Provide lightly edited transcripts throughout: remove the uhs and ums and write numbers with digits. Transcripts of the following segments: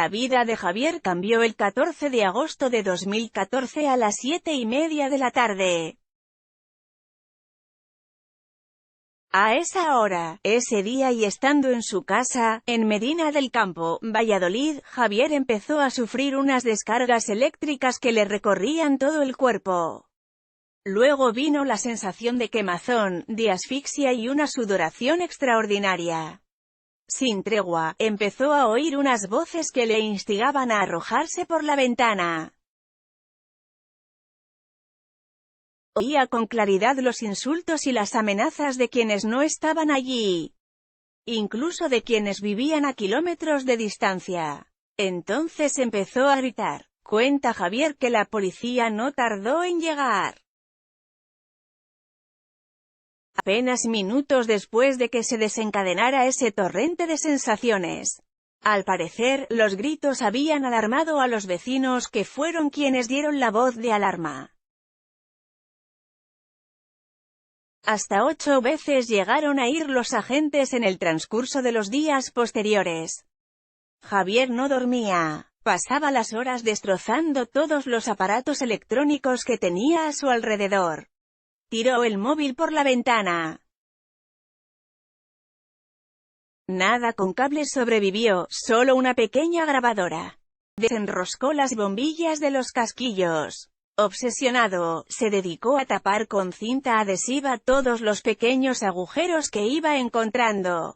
La vida de Javier cambió el 14 de agosto de 2014 a las 7:30 de la tarde. A esa hora, ese día y estando en su casa, en Medina del Campo, Valladolid, Javier empezó a sufrir unas descargas eléctricas que le recorrían todo el cuerpo. Luego vino la sensación de quemazón, de asfixia y una sudoración extraordinaria. Sin tregua, empezó a oír unas voces que le instigaban a arrojarse por la ventana. Oía con claridad los insultos y las amenazas de quienes no estaban allí, incluso de quienes vivían a kilómetros de distancia. Entonces empezó a gritar. Cuenta Javier que la policía no tardó en llegar. Apenas minutos después de que se desencadenara ese torrente de sensaciones. Al parecer, los gritos habían alarmado a los vecinos, que fueron quienes dieron la voz de alarma. Hasta 8 veces llegaron a ir los agentes en el transcurso de los días posteriores. Javier no dormía. Pasaba las horas destrozando todos los aparatos electrónicos que tenía a su alrededor. Tiró el móvil por la ventana. Nada con cables sobrevivió, solo una pequeña grabadora. Desenroscó las bombillas de los casquillos. Obsesionado, se dedicó a tapar con cinta adhesiva todos los pequeños agujeros que iba encontrando.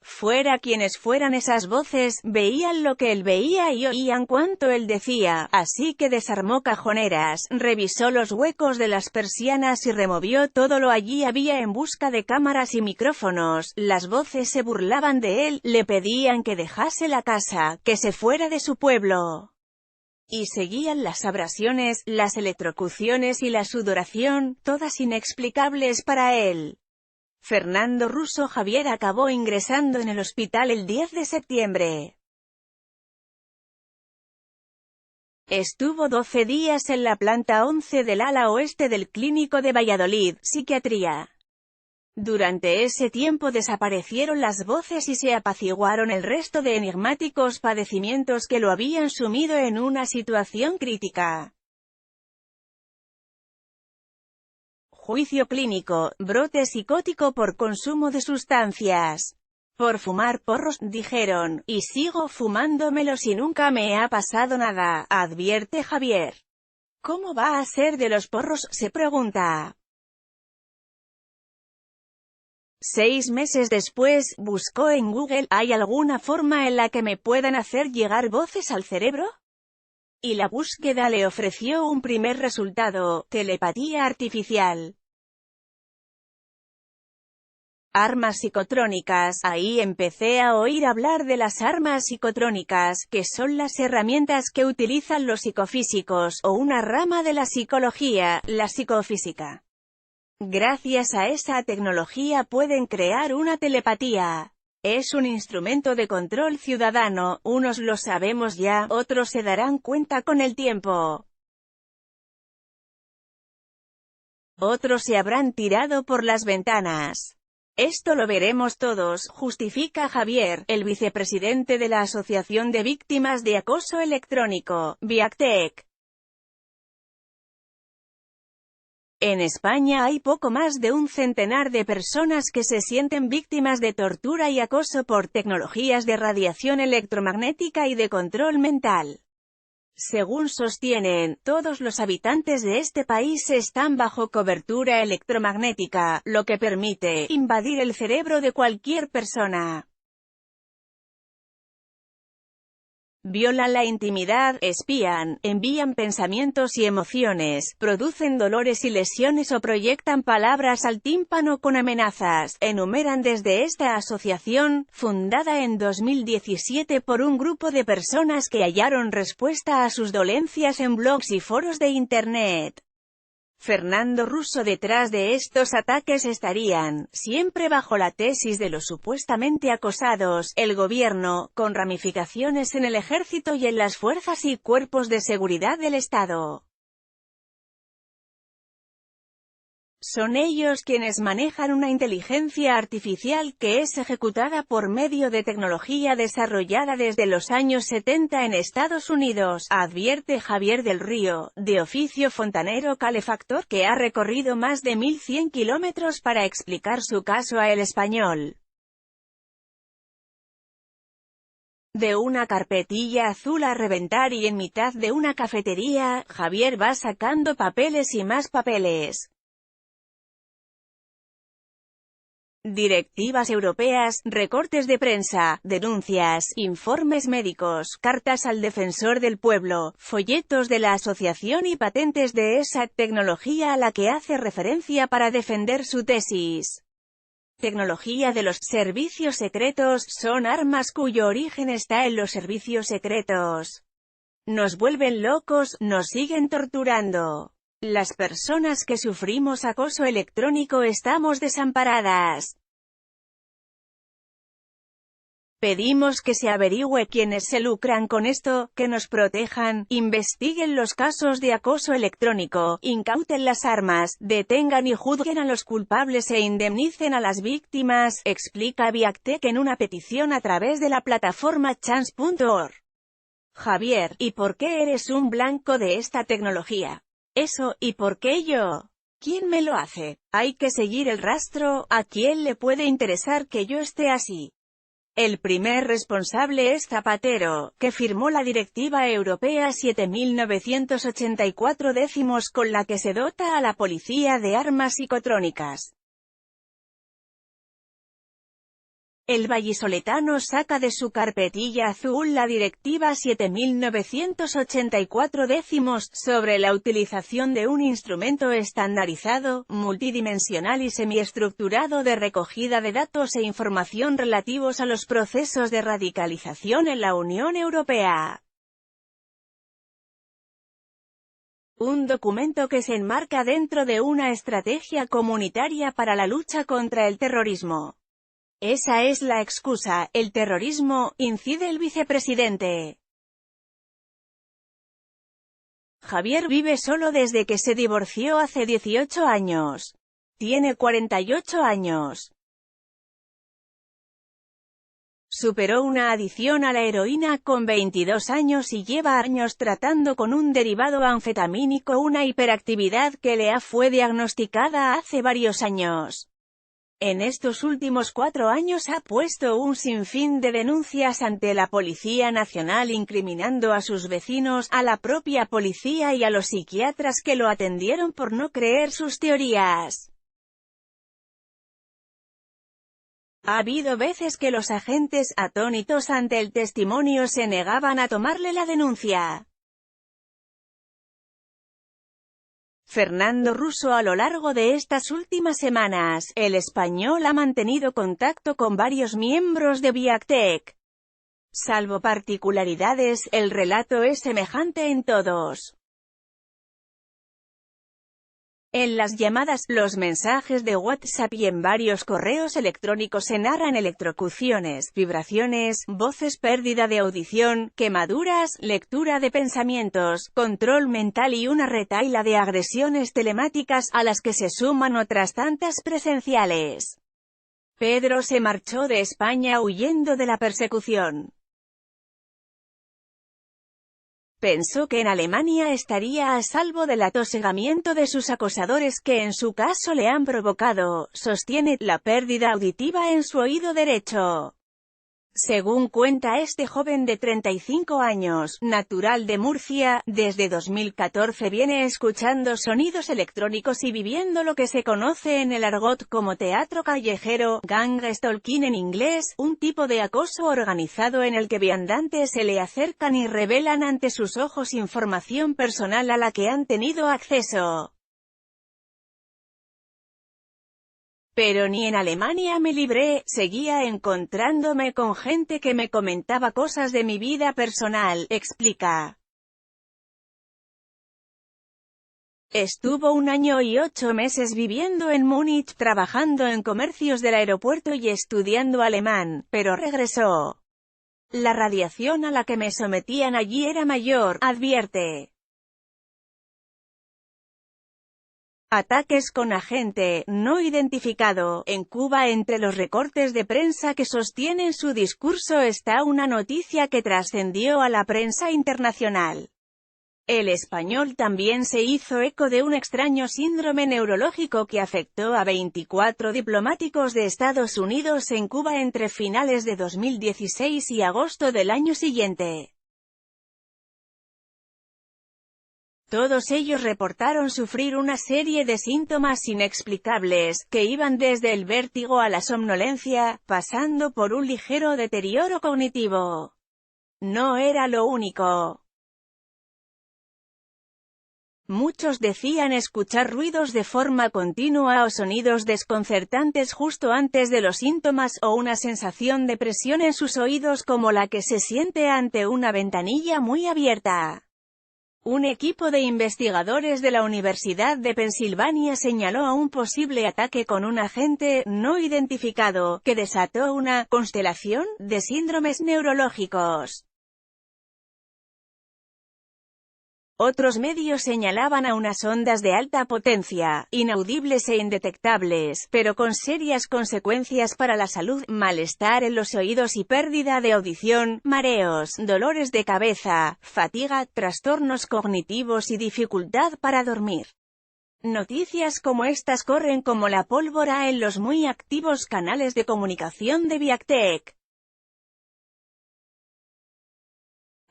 Fuera quienes fueran esas voces, veían lo que él veía y oían cuanto él decía, así que desarmó cajoneras, revisó los huecos de las persianas y removió todo lo allí había en busca de cámaras y micrófonos. Las voces se burlaban de él, le pedían que dejase la casa, que se fuera de su pueblo. Y seguían las abrasiones, las electrocuciones y la sudoración, todas inexplicables para él. Fernando Russo Javier acabó ingresando en el hospital el 10 de septiembre. Estuvo 12 días en la planta 11 del ala oeste del Clínico de Valladolid, Psiquiatría. Durante ese tiempo desaparecieron las voces y se apaciguaron el resto de enigmáticos padecimientos que lo habían sumido en una situación crítica. Juicio clínico, brote psicótico por consumo de sustancias. Por fumar porros, dijeron, y sigo fumándomelos y nunca me ha pasado nada, advierte Javier. ¿Cómo va a ser de los porros?, se pregunta. 6 meses después, buscó en Google, ¿hay alguna forma en la que me puedan hacer llegar voces al cerebro? Y la búsqueda le ofreció un primer resultado: telepatía artificial. Armas psicotrónicas. Ahí empecé a oír hablar de las armas psicotrónicas, que son las herramientas que utilizan los psicofísicos, o una rama de la psicología, la psicofísica. Gracias a esa tecnología pueden crear una telepatía. Es un instrumento de control ciudadano, unos lo sabemos ya, otros se darán cuenta con el tiempo. Otros se habrán tirado por las ventanas. Esto lo veremos todos, justifica Javier, el vicepresidente de la Asociación de Víctimas de Acoso Electrónico, VIACTEC. En España hay poco más de un centenar de personas que se sienten víctimas de tortura y acoso por tecnologías de radiación electromagnética y de control mental. Según sostienen, todos los habitantes de este país están bajo cobertura electromagnética, lo que permite invadir el cerebro de cualquier persona. Violan la intimidad, espían, envían pensamientos y emociones, producen dolores y lesiones o proyectan palabras al tímpano con amenazas, enumeran desde esta asociación, fundada en 2017 por un grupo de personas que hallaron respuesta a sus dolencias en blogs y foros de Internet. Fernando Russo. Detrás de estos ataques estarían, siempre bajo la tesis de los supuestamente acosados, el gobierno, con ramificaciones en el ejército y en las fuerzas y cuerpos de seguridad del Estado. Son ellos quienes manejan una inteligencia artificial que es ejecutada por medio de tecnología desarrollada desde los años 70 en Estados Unidos, advierte Javier del Río, de oficio fontanero calefactor, que ha recorrido más de 1100 kilómetros para explicar su caso a El Español. De una carpetilla azul a reventar y en mitad de una cafetería, Javier va sacando papeles y más papeles. Directivas europeas, recortes de prensa, denuncias, informes médicos, cartas al defensor del pueblo, folletos de la asociación y patentes de esa tecnología a la que hace referencia para defender su tesis. Tecnología de los servicios secretos, son armas cuyo origen está en los servicios secretos. Nos vuelven locos, nos siguen torturando. Las personas que sufrimos acoso electrónico estamos desamparadas. Pedimos que se averigüe quiénes se lucran con esto, que nos protejan, investiguen los casos de acoso electrónico, incauten las armas, detengan y juzguen a los culpables e indemnicen a las víctimas, explica Viactech en una petición a través de la plataforma Chance.org. Javier, ¿y por qué eres un blanco de esta tecnología? Eso, ¿y por qué yo? ¿Quién me lo hace? Hay que seguir el rastro. ¿A quién le puede interesar que yo esté así? El primer responsable es Zapatero, que firmó la Directiva Europea 7984 con la que se dota a la policía de armas psicotrónicas. El vallisoletano saca de su carpetilla azul la Directiva 7984 sobre la utilización de un instrumento estandarizado, multidimensional y semiestructurado de recogida de datos e información relativos a los procesos de radicalización en la Unión Europea. Un documento que se enmarca dentro de una estrategia comunitaria para la lucha contra el terrorismo. Esa es la excusa, el terrorismo, incide el vicepresidente. Javier vive solo desde que se divorció hace 18 años. Tiene 48 años. Superó una adicción a la heroína con 22 años y lleva años tratando con un derivado anfetamínico una hiperactividad que le fue diagnosticada hace varios años. En estos últimos 4 años ha puesto un sinfín de denuncias ante la Policía Nacional incriminando a sus vecinos, a la propia policía y a los psiquiatras que lo atendieron por no creer sus teorías. Ha habido veces que los agentes, atónitos ante el testimonio, se negaban a tomarle la denuncia. Fernando Russo. A lo largo de estas últimas semanas, El Español ha mantenido contacto con varios miembros de Viactech. Salvo particularidades, el relato es semejante en todos. En las llamadas, los mensajes de WhatsApp y en varios correos electrónicos se narran electrocuciones, vibraciones, voces, pérdida de audición, quemaduras, lectura de pensamientos, control mental y una retahíla de agresiones telemáticas, a las que se suman otras tantas presenciales. Pedro se marchó de España huyendo de la persecución. Pensó que en Alemania estaría a salvo del atosigamiento de sus acosadores que en su caso le han provocado, sostiene, la pérdida auditiva en su oído derecho. Según cuenta este joven de 35 años, natural de Murcia, desde 2014 viene escuchando sonidos electrónicos y viviendo lo que se conoce en el argot como teatro callejero, gang stalking en inglés, un tipo de acoso organizado en el que viandantes se le acercan y revelan ante sus ojos información personal a la que han tenido acceso. Pero ni en Alemania me libré, seguía encontrándome con gente que me comentaba cosas de mi vida personal, explica. Estuvo 1 año y 8 meses viviendo en Múnich, trabajando en comercios del aeropuerto y estudiando alemán, pero regresó. La radiación a la que me sometían allí era mayor, advierte. Ataques con agente no identificado. En Cuba, entre los recortes de prensa que sostienen su discurso está una noticia que trascendió a la prensa internacional. El Español también se hizo eco de un extraño síndrome neurológico que afectó a 24 diplomáticos de Estados Unidos en Cuba entre finales de 2016 y agosto del año siguiente. Todos ellos reportaron sufrir una serie de síntomas inexplicables, que iban desde el vértigo a la somnolencia, pasando por un ligero deterioro cognitivo. No era lo único. Muchos decían escuchar ruidos de forma continua o sonidos desconcertantes justo antes de los síntomas o una sensación de presión en sus oídos como la que se siente ante una ventanilla muy abierta. Un equipo de investigadores de la Universidad de Pensilvania señaló a un posible ataque con un agente no identificado, que desató una constelación de síndromes neurológicos. Otros medios señalaban a unas ondas de alta potencia, inaudibles e indetectables, pero con serias consecuencias para la salud, malestar en los oídos y pérdida de audición, mareos, dolores de cabeza, fatiga, trastornos cognitivos y dificultad para dormir. Noticias como estas corren como la pólvora en los muy activos canales de comunicación de Viactech.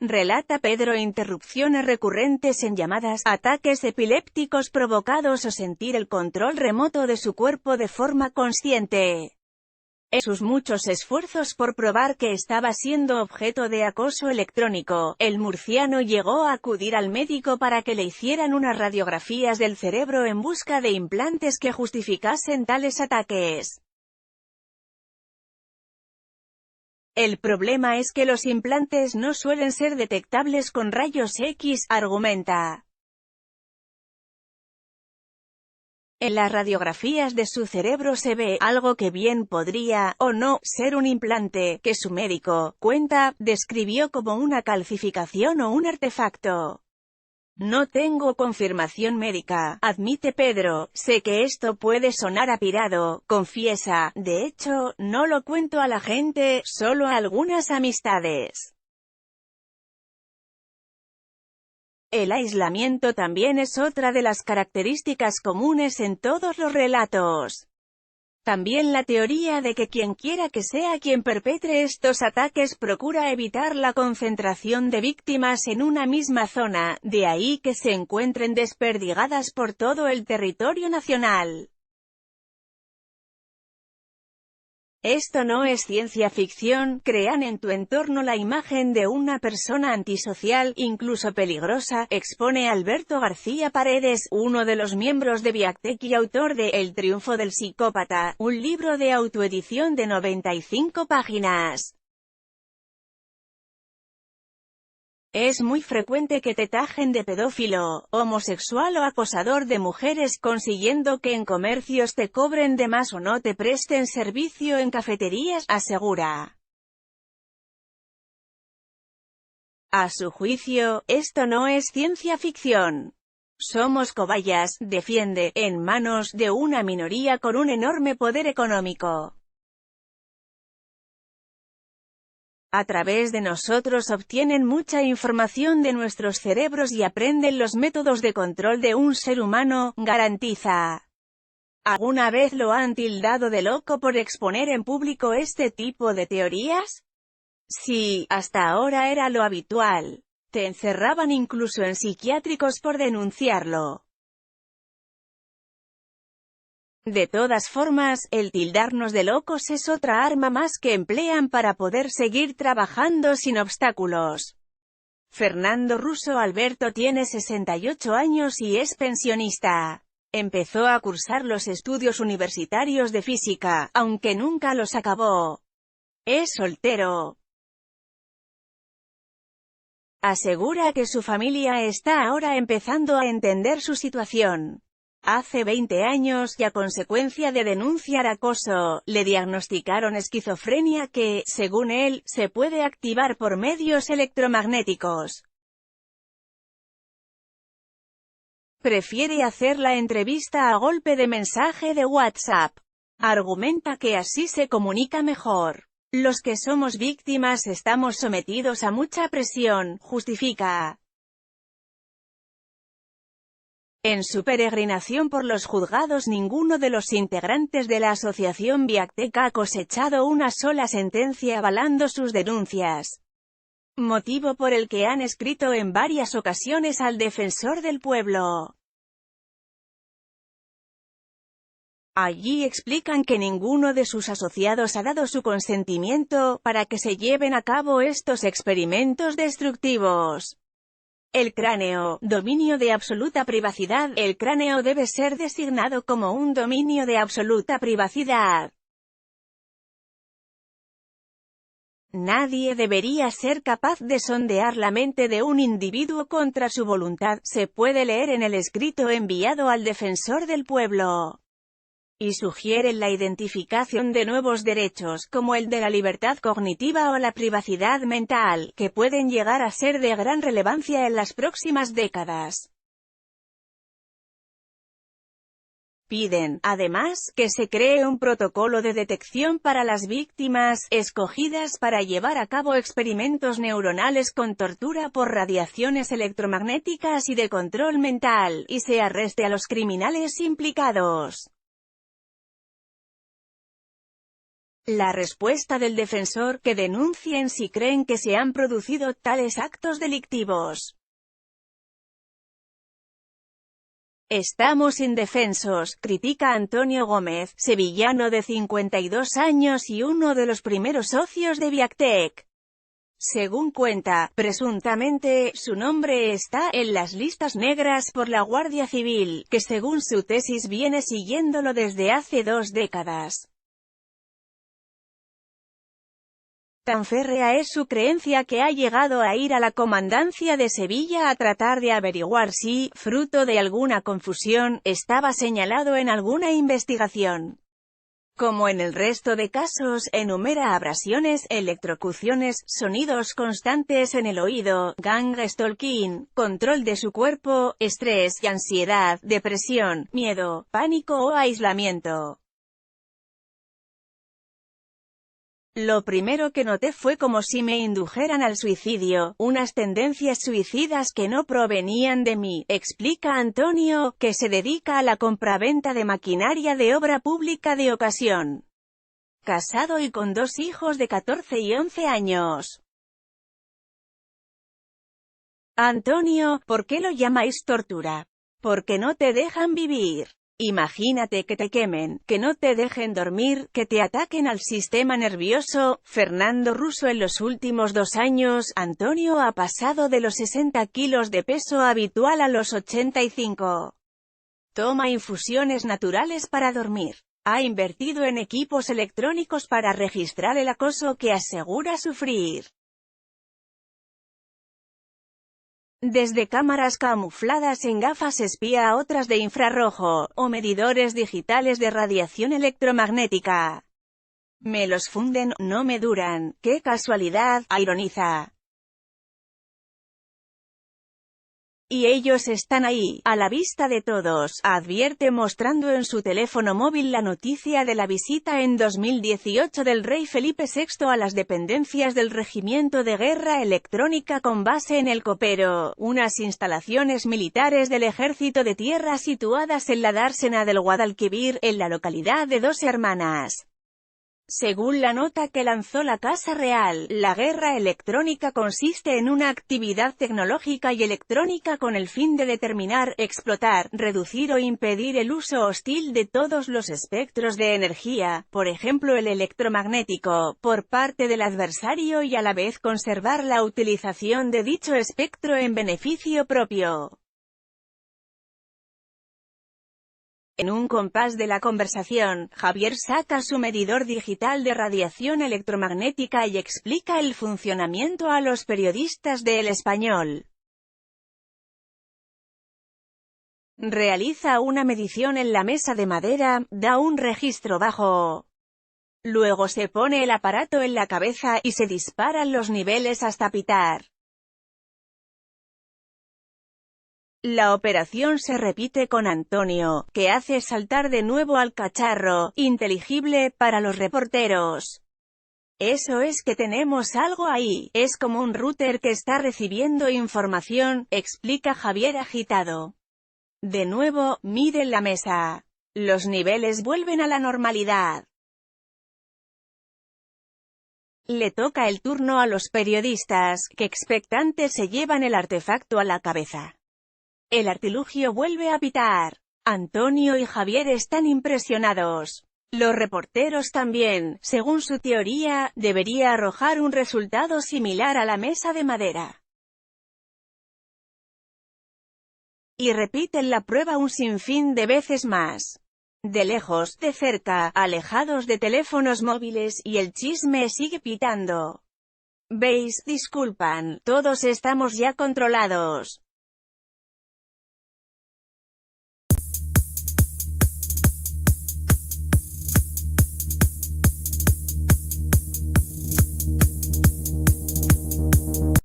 Relata Pedro: interrupciones recurrentes en llamadas, ataques epilépticos provocados o sentir el control remoto de su cuerpo de forma consciente. En sus muchos esfuerzos por probar que estaba siendo objeto de acoso electrónico, el murciano llegó a acudir al médico para que le hicieran unas radiografías del cerebro en busca de implantes que justificasen tales ataques. El problema es que los implantes no suelen ser detectables con rayos X, argumenta. En las radiografías de su cerebro se ve algo que bien podría, o no, ser un implante, que su médico, cuenta, describió como una calcificación o un artefacto. No tengo confirmación médica, admite Pedro, sé que esto puede sonar apirado, confiesa, de hecho, no lo cuento a la gente, solo a algunas amistades. El aislamiento también es otra de las características comunes en todos los relatos. También la teoría de que quien quiera que sea quien perpetre estos ataques procura evitar la concentración de víctimas en una misma zona, de ahí que se encuentren desperdigadas por todo el territorio nacional. Esto no es ciencia ficción, crean en tu entorno la imagen de una persona antisocial, incluso peligrosa, expone Alberto García Paredes, uno de los miembros de Viactech y autor de El triunfo del psicópata, un libro de autoedición de 95 páginas. Es muy frecuente que te tajen de pedófilo, homosexual o acosador de mujeres, consiguiendo que en comercios te cobren de más o no te presten servicio en cafeterías, asegura. A su juicio, esto no es ciencia ficción. Somos cobayas, defiende, en manos de una minoría con un enorme poder económico. A través de nosotros obtienen mucha información de nuestros cerebros y aprenden los métodos de control de un ser humano, garantiza. ¿Alguna vez lo han tildado de loco por exponer en público este tipo de teorías? Sí, hasta ahora era lo habitual. Te encerraban incluso en psiquiátricos por denunciarlo. De todas formas, el tildarnos de locos es otra arma más que emplean para poder seguir trabajando sin obstáculos. Fernando Russo Alberto tiene 68 años y es pensionista. Empezó a cursar los estudios universitarios de física, aunque nunca los acabó. Es soltero. Asegura que su familia está ahora empezando a entender su situación. Hace 20 años, y a consecuencia de denunciar acoso, le diagnosticaron esquizofrenia que, según él, se puede activar por medios electromagnéticos. Prefiere hacer la entrevista a golpe de mensaje de WhatsApp. Argumenta que así se comunica mejor. Los que somos víctimas estamos sometidos a mucha presión, justifica. En su peregrinación por los juzgados, ninguno de los integrantes de la asociación Viactec ha cosechado una sola sentencia avalando sus denuncias. Motivo por el que han escrito en varias ocasiones al defensor del pueblo. Allí explican que ninguno de sus asociados ha dado su consentimiento para que se lleven a cabo estos experimentos destructivos. El cráneo, dominio de absoluta privacidad. El cráneo debe ser designado como un dominio de absoluta privacidad. Nadie debería ser capaz de sondear la mente de un individuo contra su voluntad, se puede leer en el escrito enviado al defensor del pueblo. Y sugieren la identificación de nuevos derechos, como el de la libertad cognitiva o la privacidad mental, que pueden llegar a ser de gran relevancia en las próximas décadas. Piden, además, que se cree un protocolo de detección para las víctimas, escogidas para llevar a cabo experimentos neuronales con tortura por radiaciones electromagnéticas y de control mental, y se arreste a los criminales implicados. La respuesta del defensor, que denuncien si creen que se han producido tales actos delictivos. Estamos indefensos, critica Antonio Gómez, sevillano de 52 años y uno de los primeros socios de Viactec. Según cuenta, presuntamente, su nombre está en las listas negras por la Guardia Civil, que según su tesis viene siguiéndolo desde hace 2 décadas. Tan férrea es su creencia que ha llegado a ir a la comandancia de Sevilla a tratar de averiguar si, fruto de alguna confusión, estaba señalado en alguna investigación. Como en el resto de casos, enumera abrasiones, electrocuciones, sonidos constantes en el oído, gang stalking, control de su cuerpo, estrés y ansiedad, depresión, miedo, pánico o aislamiento. Lo primero que noté fue como si me indujeran al suicidio, unas tendencias suicidas que no provenían de mí, explica Antonio, que se dedica a la compraventa de maquinaria de obra pública de ocasión. Casado y con 2 hijos de 14 y 11 años. Antonio, ¿por qué lo llamáis tortura? Porque no te dejan vivir. Imagínate que te quemen, que no te dejen dormir, que te ataquen al sistema nervioso. Fernando Russo. En los últimos 2 años, Antonio ha pasado de los 60 kilos de peso habitual a los 85. Toma infusiones naturales para dormir. Ha invertido en equipos electrónicos para registrar el acoso que asegura sufrir. Desde cámaras camufladas en gafas espía a otras de infrarrojo, o medidores digitales de radiación electromagnética. Me los funden, no me duran, ¡qué casualidad!, ironiza. Y ellos están ahí, a la vista de todos, advierte mostrando en su teléfono móvil la noticia de la visita en 2018 del rey Felipe VI a las dependencias del Regimiento de Guerra Electrónica con base en El Copero, unas instalaciones militares del Ejército de Tierra situadas en la dársena del Guadalquivir, en la localidad de Dos Hermanas. Según la nota que lanzó la Casa Real, la guerra electrónica consiste en una actividad tecnológica y electrónica con el fin de determinar, explotar, reducir o impedir el uso hostil de todos los espectros de energía, por ejemplo el electromagnético, por parte del adversario y a la vez conservar la utilización de dicho espectro en beneficio propio. En un compás de la conversación, Javier saca su medidor digital de radiación electromagnética y explica el funcionamiento a los periodistas de El Español. Realiza una medición en la mesa de madera, da un registro bajo. Luego se pone el aparato en la cabeza y se disparan los niveles hasta pitar. La operación se repite con Antonio, que hace saltar de nuevo al cacharro, inteligible para los reporteros. Eso es que tenemos algo ahí, es como un router que está recibiendo información, explica Javier agitado. De nuevo, miden la mesa. Los niveles vuelven a la normalidad. Le toca el turno a los periodistas, que expectantes se llevan el artefacto a la cabeza. El artilugio vuelve a pitar. Antonio y Javier están impresionados. Los reporteros también, según su teoría, debería arrojar un resultado similar a la mesa de madera. Y repiten la prueba un sinfín de veces más. De lejos, de cerca, alejados de teléfonos móviles, y el chisme sigue pitando. ¿Veis? Disculpan, todos estamos ya controlados.